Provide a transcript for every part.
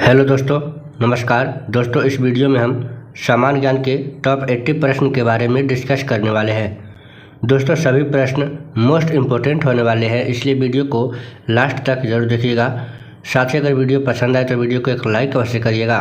Hello दोस्तों, नमस्कार दोस्तों। इस वीडियो में हम सामान्य ज्ञान के टॉप 80 प्रश्न के बारे में डिस्कस करने वाले हैं। दोस्तों, सभी प्रश्न मोस्ट इम्पोर्टेंट होने वाले हैं, इसलिए वीडियो को लास्ट तक जरूर देखिएगा। साथ ही अगर वीडियो पसंद आए तो वीडियो को एक लाइक अवश्य करिएगा।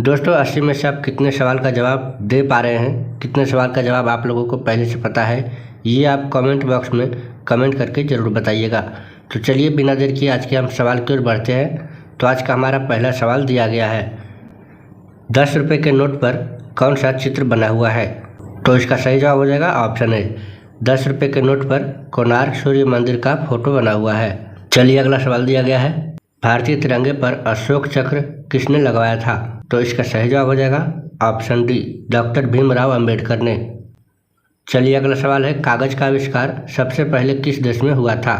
दोस्तों, 80 में से आप कितने सवाल का जवाब दे पा रहे हैं, कितने सवाल का जवाब आप लोगों को पहले से पता है, ये आप कमेंट बॉक्स में कमेंट करके ज़रूर बताइएगा। तो चलिए बिना देर किए आज के हम सवाल की ओर बढ़ते हैं। तो आज का हमारा पहला सवाल दिया गया है, 10 रुपये के नोट पर कौन सा चित्र बना हुआ है? तो इसका सही जवाब हो जाएगा ऑप्शन ए, 10 रुपये के नोट पर कोणार्क सूर्य मंदिर का फोटो बना हुआ है। चलिए अगला सवाल दिया गया है, भारतीय तिरंगे पर अशोक चक्र किसने लगवाया था? तो इसका सही जवाब हो जाएगा option D, doctor Bhimrao Ambedkar ने। चलिए अगला सवाल है, कागज का आविष्कार सबसे पहले किस देश में हुआ था?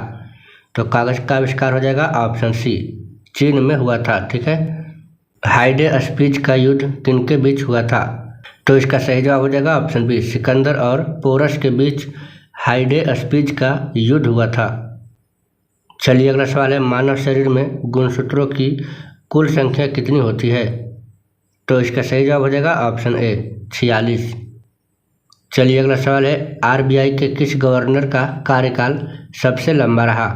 तो कागज का आविष्कार हो जाएगा ऑप्शन सी, चीन में हुआ था। ठीक है। हाइडे स्पीच का युद्ध किनके बीच हुआ था? तो इसका सही जवाब हो जाएगा ऑप्शन बी, सिकंदर और पोरस के बीच हाइडे स्पीच का युद्ध हुआ था। चलिए अगला सवाल है, मानव शरीर में गुणसूत्रों की कुल संख्या कितनी होती है? तो इसका सही जवाब हो जाएगा ऑप्शन ए, 46। चलिए अगला सवाल है, आरबीआई के किस गवर्नर का कार्यकाल सबसे लंबा रहा?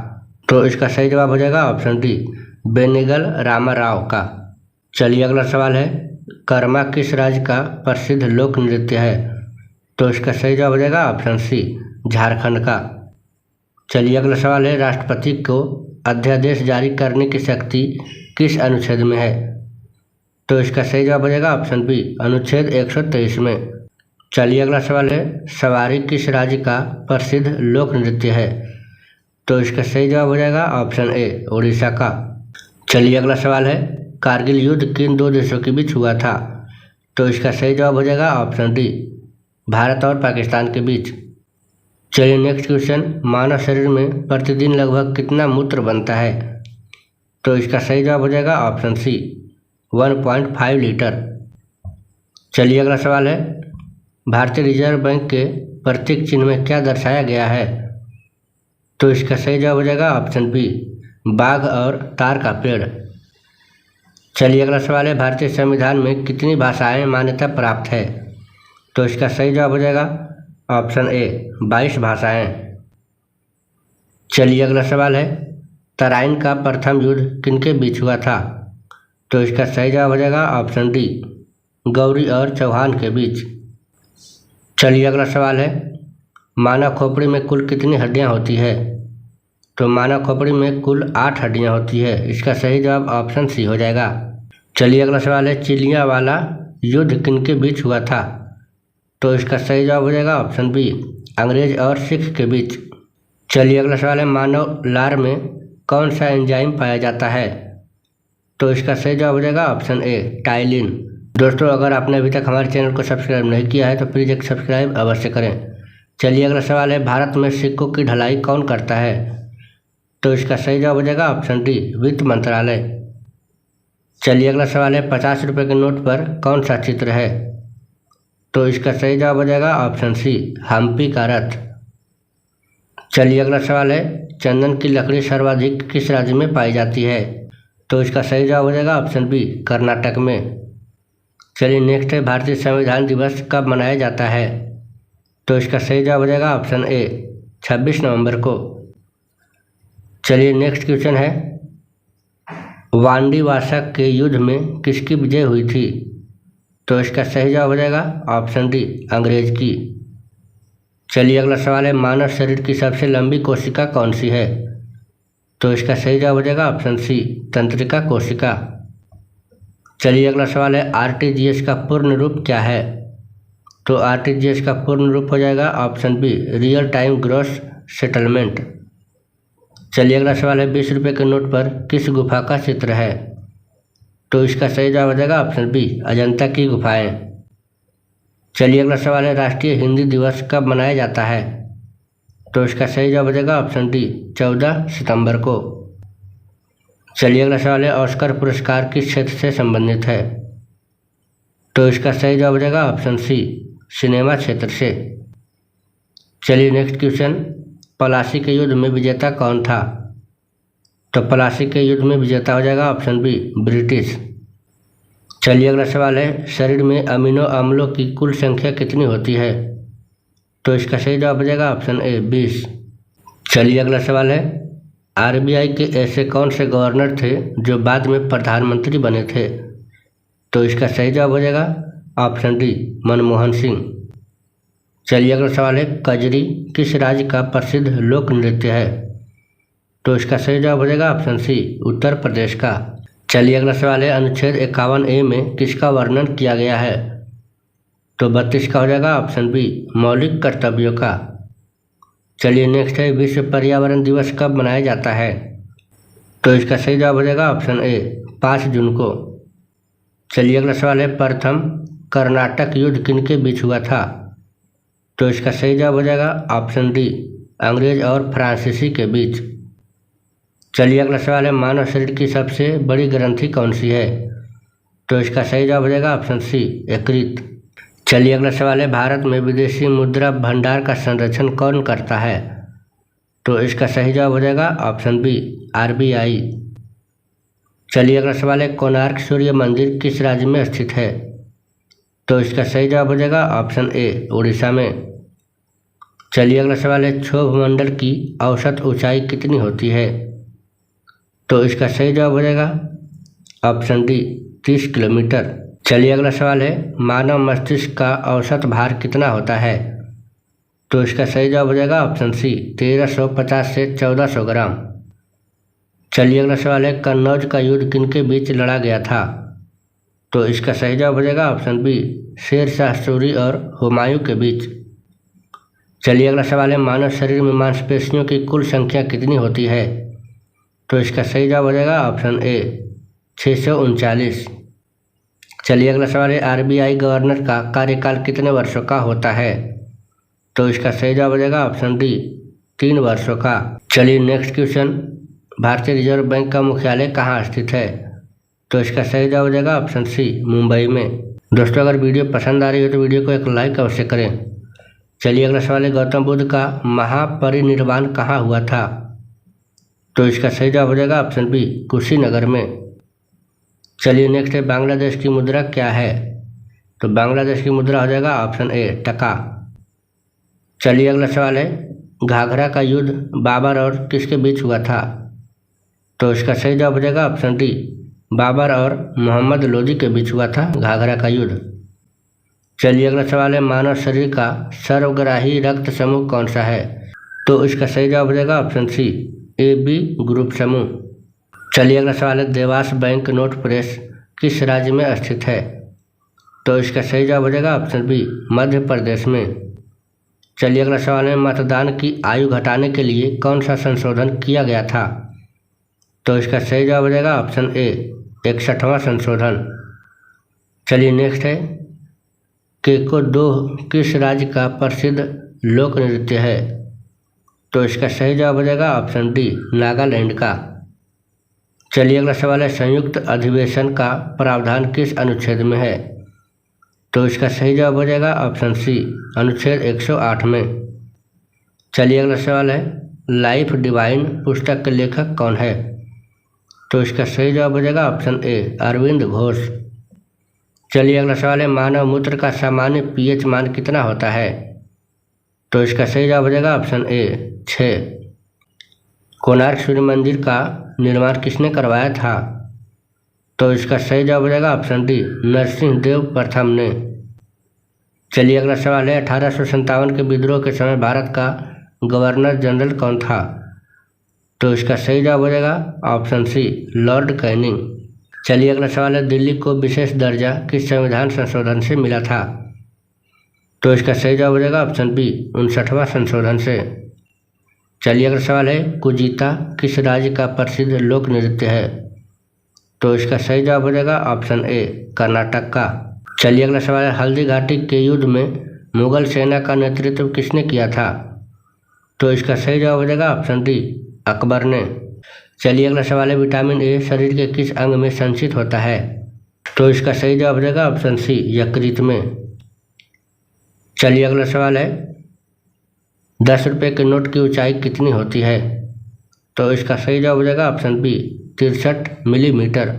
तो इसका सही जवाब हो जाएगा ऑप्शन डी, बेनेगल रामाराव का। चलिए अगला सवाल है, कर्मा किस राज्य का प्रसिद्ध लोक नृत्य है? तो इसका सही जवाब हो जाएगा ऑप्शन सी, झारखंड का। चलिए अगला सवाल है, राष्ट्रपति को अध्यादेश जारी करने की शक्ति किस अनुच्छेद में है? तो इसका सही जवाब हो जाएगा ऑप्शन बी, अनुच्छेद 123 में। चलिए अगला सवाल है, सवारी किस राज्य का प्रसिद्ध लोक नृत्य है? तो इसका सही जवाब हो जाएगा ऑप्शन ए, उड़ीसा का। चलिए अगला सवाल है, कारगिल युद्ध किन दो देशों के बीच हुआ था? तो इसका सही जवाब हो जाएगा ऑप्शन डी, भारत और पाकिस्तान के बीच। चलिए नेक्स्ट क्वेश्चन, मानव शरीर में प्रतिदिन लगभग कितना मूत्र बनता है? तो इसका सही जवाब हो जाएगा ऑप्शन सी, 1.5 लीटर। चलिए अगला सवाल है, भारतीय रिजर्व बैंक के प्रतीक चिन्ह में क्या दर्शाया गया है? तो इसका सही जवाब हो जाएगा ऑप्शन बी, बाघ और तार का पेड़। चलिए अगला सवाल है, भारतीय संविधान में कितनी भाषाएं मान्यता प्राप्त है? तो इसका सही जवाब हो जाएगा ऑप्शन ए, 22 भाषाएं। चलिए अगला सवाल है, तराइन का प्रथम युद्ध किनके बीच हुआ था? तो इसका सही जवाब हो जाएगा ऑप्शन डी, गौरी और चौहान के बीच। चलिए अगला सवाल है, मानव खोपड़ी में कुल कितनी हड्डियां होती है? तो मानव खोपड़ी में कुल 8 हड्डियां होती है। इसका सही जवाब ऑप्शन सी हो जाएगा। चलिए अगला सवाल है, चिलिया वाला युद्ध किनके बीच हुआ था? तो इसका सही जवाब हो जाएगा ऑप्शन बी, अंग्रेज और सिख के बीच। चलिए अगला सवाल है, मानव लार में कौन सा एंजाइम पाया जाता है? तो इसका सही जवाब हो जाएगा ऑप्शन ए, टाइलिन। दोस्तों, अगर आपने अभी तक हमारे चैनल को सब्सक्राइब नहीं किया है तो प्लीज़ एक सब्सक्राइब अवश्य करें। चलिए अगला सवाल है, भारत में सिक्कों की ढलाई कौन करता है? तो इसका सही जवाब हो जाएगा ऑप्शन डी, वित्त मंत्रालय। चलिए अगला सवाल है, 50 रुपये के नोट पर कौन सा चित्र है? तो इसका सही जवाब हो जाएगा ऑप्शन सी, हम्पी का रथ। चलिए अगला सवाल है, चंदन की लकड़ी सर्वाधिक किस राज्य में पाई जाती है? तो इसका सही जवाब हो जाएगा ऑप्शन बी, कर्नाटक में। चलिए नेक्स्ट है, भारतीय संविधान दिवस कब मनाया जाता है? तो इसका सही जवाब हो जाएगा ऑप्शन ए, 26 नवंबर को। चलिए नेक्स्ट क्वेश्चन है, वांडीवासक के युद्ध में किसकी विजय हुई थी? तो इसका सही जवाब हो जाएगा ऑप्शन डी, अंग्रेज की। चलिए अगला सवाल है, मानव शरीर की सबसे लंबी कोशिका कौन सी है? तो इसका सही जवाब हो जाएगा ऑप्शन सी, तंत्रिका कोशिका। चलिए अगला सवाल है, आरटीजीएस का पूर्ण रूप क्या है? तो आरटीजीएस का पूर्ण रूप हो जाएगा option B, real time gross settlement. चलिए अगला सवाल है, 20 रुपये के नोट पर किस गुफा का चित्र है? तो इसका सही जवाब हो जाएगा ऑप्शन बी, अजंता की गुफाएं। चलिए अगला सवाल है, राष्ट्रीय हिंदी दिवस कब मनाया जाता है? तो इसका सही जवाब हो जाएगा ऑप्शन डी, 14 सितंबर को। चलिए अगला सवाल है, ऑस्कर पुरस्कार किस क्षेत्र से संबंधित है? तो इसका सही जवाब हो जाएगा ऑप्शन सी, सिनेमा क्षेत्र से। चलिए नेक्स्ट क्वेश्चन, पलासी के युद्ध में विजेता कौन था? तो पलासी के युद्ध में विजेता हो जाएगा ऑप्शन बी, ब्रिटिश। चलिए अगला सवाल है, शरीर में अमीनो अम्लों की कुल संख्या कितनी होती है? तो इसका सही जवाब हो जाएगा ऑप्शन ए 20। चलिए अगला सवाल है, आरबीआई के ऐसे कौन से गवर्नर थे जो बाद में प्रधानमंत्री बने थे? तो इसका सही जवाब हो जाएगा ऑप्शन डी मनमोहन सिंह। चलिए अगला सवाल है, कजरी किस राज्य का प्रसिद्ध लोक नृत्य है? तो इसका सही जवाब हो जाएगा ऑप्शन सी उत्तर प्रदेश का। चलिए अगला सवाल है, अनुच्छेद 51A में किसका वर्णन किया गया है? तो 32 का हो जाएगा ऑप्शन बी मौलिक कर्तव्यों का। चलिए नेक्स्ट है, विश्व पर्यावरण दिवस कब मनाया जाता है? तो इसका सही जवाब हो जाएगा ऑप्शन ए 5 जून को। चलिए अगला सवाल है, प्रथम कर्नाटक युद्ध किनके बीच हुआ था? तो इसका सही जवाब हो जाएगा ऑप्शन डी अंग्रेज और फ्रांसीसी के बीच। चलिए अगला सवाल है, मानव शरीर की सबसे बड़ी ग्रंथि कौन सी है? तो इसका सही जवाब हो जाएगा ऑप्शन सी यकृत। चलिए अगला सवाल है, भारत में विदेशी मुद्रा भंडार का संरक्षण कौन करता है? तो इसका सही जवाब हो जाएगा ऑप्शन बी आरबीआई। चलिए अगला सवाल है, कोणार्क सूर्य मंदिर किस राज्य में स्थित है? तो इसका सही जवाब हो जाएगा ऑप्शन ए उड़ीसा में। चलिए अगला सवाल है, क्षोभ मंडल की औसत ऊंचाई कितनी होती है? तो इसका सही जवाब हो जाएगा ऑप्शन डी 30 किलोमीटर। चलिए अगला सवाल है, मानव मस्तिष्क का औसत भार कितना होता है? तो इसका सही जवाब हो जाएगा ऑप्शन सी 1350 से 1400 ग्राम। चलिए अगला सवाल है, कन्नौज का युद्ध किनके बीच लड़ा गया था? तो इसका सही जवाब हो जाएगा ऑप्शन बी शेर शाह सूरी और हुमायूं के बीच। चलिए अगला सवाल है, मानव शरीर में मांसपेशियों की कुल संख्या कितनी होती है? तो इसका सही जवाब हो जाएगा ऑप्शन ए 639। चलिए अगला सवाल है, आरबीआई गवर्नर का कार्यकाल कितने वर्षों का होता है? तो इसका सही जवाब हो जाएगा ऑप्शन डी 3 वर्षों का। चलिए नेक्स्ट क्वेश्चन, भारतीय रिजर्व बैंक का मुख्यालय कहाँ स्थित है? तो इसका सही जवाब हो जाएगा ऑप्शन सी मुंबई में। दोस्तों अगर वीडियो पसंद आ रही हो तो वीडियो को एक लाइक अवश्य करें। चलिए अगला सवाल है, गौतम बुद्ध का महापरिनिर्वाण कहाँ हुआ था? तो इसका सही जवाब हो जाएगा ऑप्शन बी कुशीनगर में। चलिए नेक्स्ट है, बांग्लादेश की मुद्रा क्या है? तो बांग्लादेश की मुद्रा हो जाएगा ऑप्शन ए टका। चलिए अगला सवाल है, घाघरा का युद्ध बाबर और किसके बीच हुआ था? तो इसका सही जवाब हो जाएगा ऑप्शन डी बाबर और मोहम्मद लोदी के बीच हुआ था घाघरा का युद्ध। चलिए अगला सवाल है, मानव शरीर का सर्वग्राही रक्त समूह कौन सा है? तो इसका सही जवाब हो जाएगा option C A B group समूह। चलिए अगला सवाल है, देवास बैंक नोट प्रेस किस राज्य में स्थित है? तो इसका सही जवाब हो जाएगा ऑप्शन बी मध्य प्रदेश में। चलिए अगला सवाल है, मतदान की आयु घटाने के लिए कौन सा संशोधन किया गया था? तो इसका सही जवाब हो जाएगा ऑप्शन ए 61वां संशोधन। चलिए नेक्स्ट है, केको दो किस राज्य का प्रसिद्ध लोक नृत्य है? तो इसका सही जवाब हो जाएगा ऑप्शन डी नागालैंड का। चलिए अगला सवाल है, संयुक्त अधिवेशन का प्रावधान किस अनुच्छेद में है? तो इसका सही जवाब हो जाएगा ऑप्शन सी अनुच्छेद 108 में। चलिए अगला सवाल है, लाइफ डिवाइन पुस्तक के लेखक कौन है? तो इसका सही जवाब हो जाएगा ऑप्शन ए अरविंद घोष। चलिए अगला सवाल है, मानव मूत्र का सामान्य पीएच मान कितना होता है? तो इसका सही जवाब हो जाएगा ऑप्शन ए 6। कोणार्क सूर्य मंदिर का निर्माण किसने करवाया था? तो इसका सही जवाब हो जाएगा ऑप्शन डी नरसिंह देव प्रथम ने। चलिए अगला सवाल है, 1857 के विद्रोह के समय भारत का गवर्नर जनरल कौन था? तो इसका सही जवाब हो जाएगा ऑप्शन सी लॉर्ड कैनिंग। चलिए अगला सवाल है, दिल्ली को विशेष दर्जा किस संविधान संशोधन से मिला था? तो इसका सही जवाब हो जाएगा ऑप्शन बी 59वां संशोधन से। चलिए अगला सवाल है, कुजीता किस राज्य का प्रसिद्ध लोक नृत्य है? तो इसका सही जवाब हो जाएगा ऑप्शन ए कर्नाटक का। चलिए अगला सवाल है, हल्दी घाटी के युद्ध में मुगल सेना का नेतृत्व किसने किया था? तो इसका सही जवाब हो जाएगा ऑप्शन डी अकबर ने। चलिए अगला सवाल है, विटामिन ए शरीर के किस अंग में संचित होता है? तो इसका सही जवाब हो जाएगा ऑप्शन सी यकृत में। चलिए अगला सवाल है, 10 रुपये के नोट की ऊंचाई कितनी होती है? तो इसका सही जवाब हो जाएगा ऑप्शन बी 63 मिलीमीटर।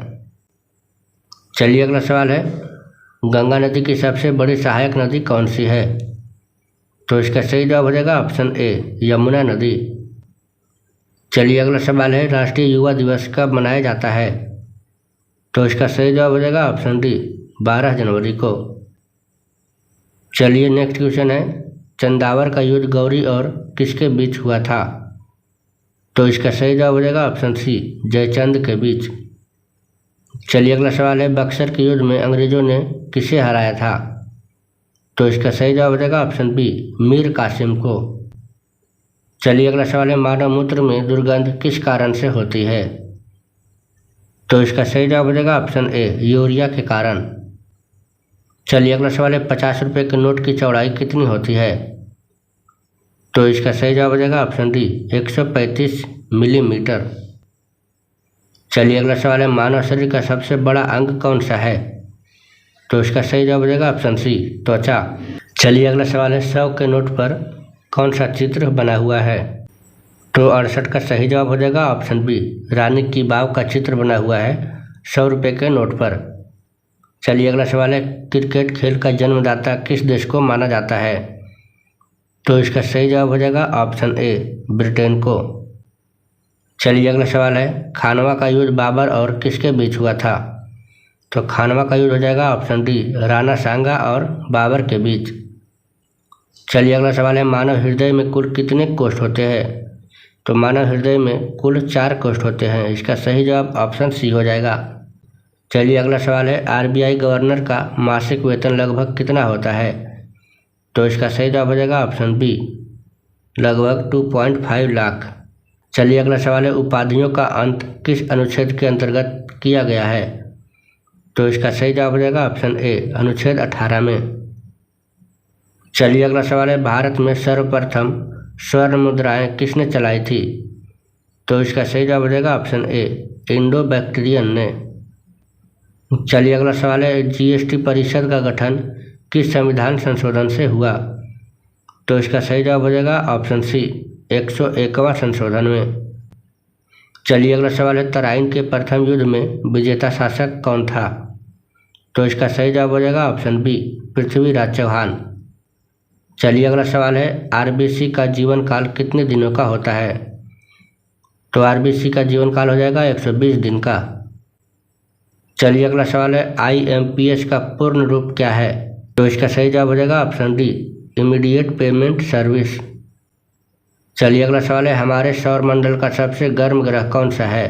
चलिए अगला सवाल है, गंगा नदी की सबसे बड़ी सहायक नदी कौन सी है? तो इसका सही जवाब हो जाएगा ऑप्शन ए, यमुना नदी। चलिए अगला सवाल है, राष्ट्रीय युवा दिवस कब मनाया जाता है? तो इसका सही जवाब हो जाएगा ऑप्शन डी, 12 जनवरी को। चलिए नेक्स्ट क्वेश्चन है, चंदावर का युद्ध गौरी और किसके बीच हुआ था? तो इसका सही जवाब हो जाएगा ऑप्शन सी, जयचंद के बीच। चलिए अगला सवाल है, बक्सर के युद्ध में अंग्रेजों ने किसे हराया था? तो इसका सही जवाब हो जाएगा ऑप्शन बी, मीर कासिम को। चलिए अगला सवाल है, मानव मूत्र में दुर्गंध किस कारण से होती है? तो इसका सही जवाब हो जाएगा ऑप्शन ए, यूरिया के कारण। चलिए अगला सवाल है, 50 रुपये के नोट की चौड़ाई कितनी होती है? तो इसका सही जवाब हो जाएगा ऑप्शन डी, 135 मिलीमीटर। चलिए अगला सवाल है, मानव शरीर का सबसे बड़ा अंग कौन सा है? तो इसका सही जवाब हो जाएगा ऑप्शन सी, त्वचा। चलिए अगला सवाल है, 100 के नोट पर कौन सा चित्र बना हुआ है? तो 68 का सही जवाब हो जाएगा ऑप्शन बी, रानी की बाव का चित्र बना हुआ है 100 रुपये के नोट पर। चलिए अगला सवाल है, क्रिकेट खेल का जन्मदाता किस देश को माना जाता है? तो इसका सही जवाब हो जाएगा ऑप्शन ए, ब्रिटेन को। चलिए अगला सवाल है, खानवा का युद्ध बाबर और किसके बीच हुआ था? तो खानवा का युद्ध हो जाएगा ऑप्शन डी, राणा सांगा और बाबर के बीच। चलिए अगला सवाल है, मानव हृदय में कुल कितने कोष्ठ होते हैं? तो मानव हृदय में कुल 4 कोष्ठ होते हैं। इसका सही जवाब ऑप्शन सी हो जाएगा। चलिए अगला सवाल है, आरबीआई गवर्नर का मासिक वेतन लगभग कितना होता है? तो इसका सही जवाब हो जाएगा ऑप्शन बी, लगभग 2.5 लाख। चलिए अगला सवाल है, उपाधियों का अंत किस अनुच्छेद के अंतर्गत किया गया है? तो इसका सही जवाब हो जाएगा ऑप्शन ए, अनुच्छेद 18 में। चलिए अगला सवाल है, भारत में सर्वप्रथम स्वर्ण मुद्राएं किसने चलाई थी? तो इसका सही जवाब हो जाएगा ऑप्शन ए, इंडो बैक्टीरियन ने। चलिए अगला सवाल है, जीएसटी परिषद का गठन किस संविधान संशोधन से हुआ? तो इसका सही जवाब हो जाएगा ऑप्शन सी, 101वां संशोधन में। चलिए अगला सवाल है, तराइन के प्रथम युद्ध में विजेता शासक कौन था? तो इसका सही जवाब हो जाएगा ऑप्शन बी, पृथ्वीराज चौहान। चलिए अगला सवाल है, आरबीसी का जीवन काल कितने दिनों का होता है? तो आरबीसी का जीवन काल हो जाएगा 120 दिन का। चलिए अगला सवाल है, आईएमपीएस का पूर्ण रूप क्या है? तो इसका सही जवाब हो जाएगा option D, immediate payment service. चलिए अगला सवाल है, हमारे सौर मंडल का सबसे गर्म ग्रह कौन सा है?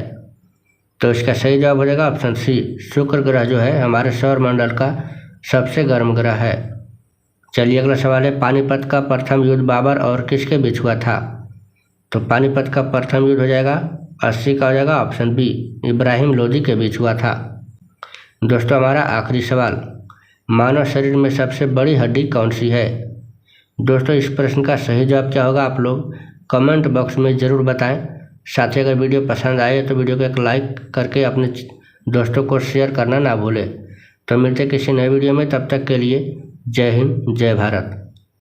तो इसका सही जवाब हो जाएगा ऑप्शन सी, शुक्र ग्रह जो है हमारे सौर मंडल का सबसे गर्म ग्रह है। चलिए अगला सवाल है, पानीपत का प्रथम युद्ध बाबर और किसके बीच हुआ था? तो पानीपत का प्रथम युद्ध हो जाएगा 80 का हो जाएगा ऑप्शन बी, इब्राहिम लोदी के बीच हुआ था। दोस्तों हमारा आखिरी सवाल, मानव शरीर में सबसे बड़ी हड्डी कौन सी है? दोस्तों इस प्रश्न का सही जवाब क्या होगा आप लोग कमेंट बॉक्स में ज़रूर बताएं। साथ ही अगर वीडियो पसंद आए तो वीडियो को एक लाइक करके अपने दोस्तों को शेयर करना ना भूलें। तो मिलते किसी नए वीडियो में, तब तक के लिए जय हिंद जय भारत।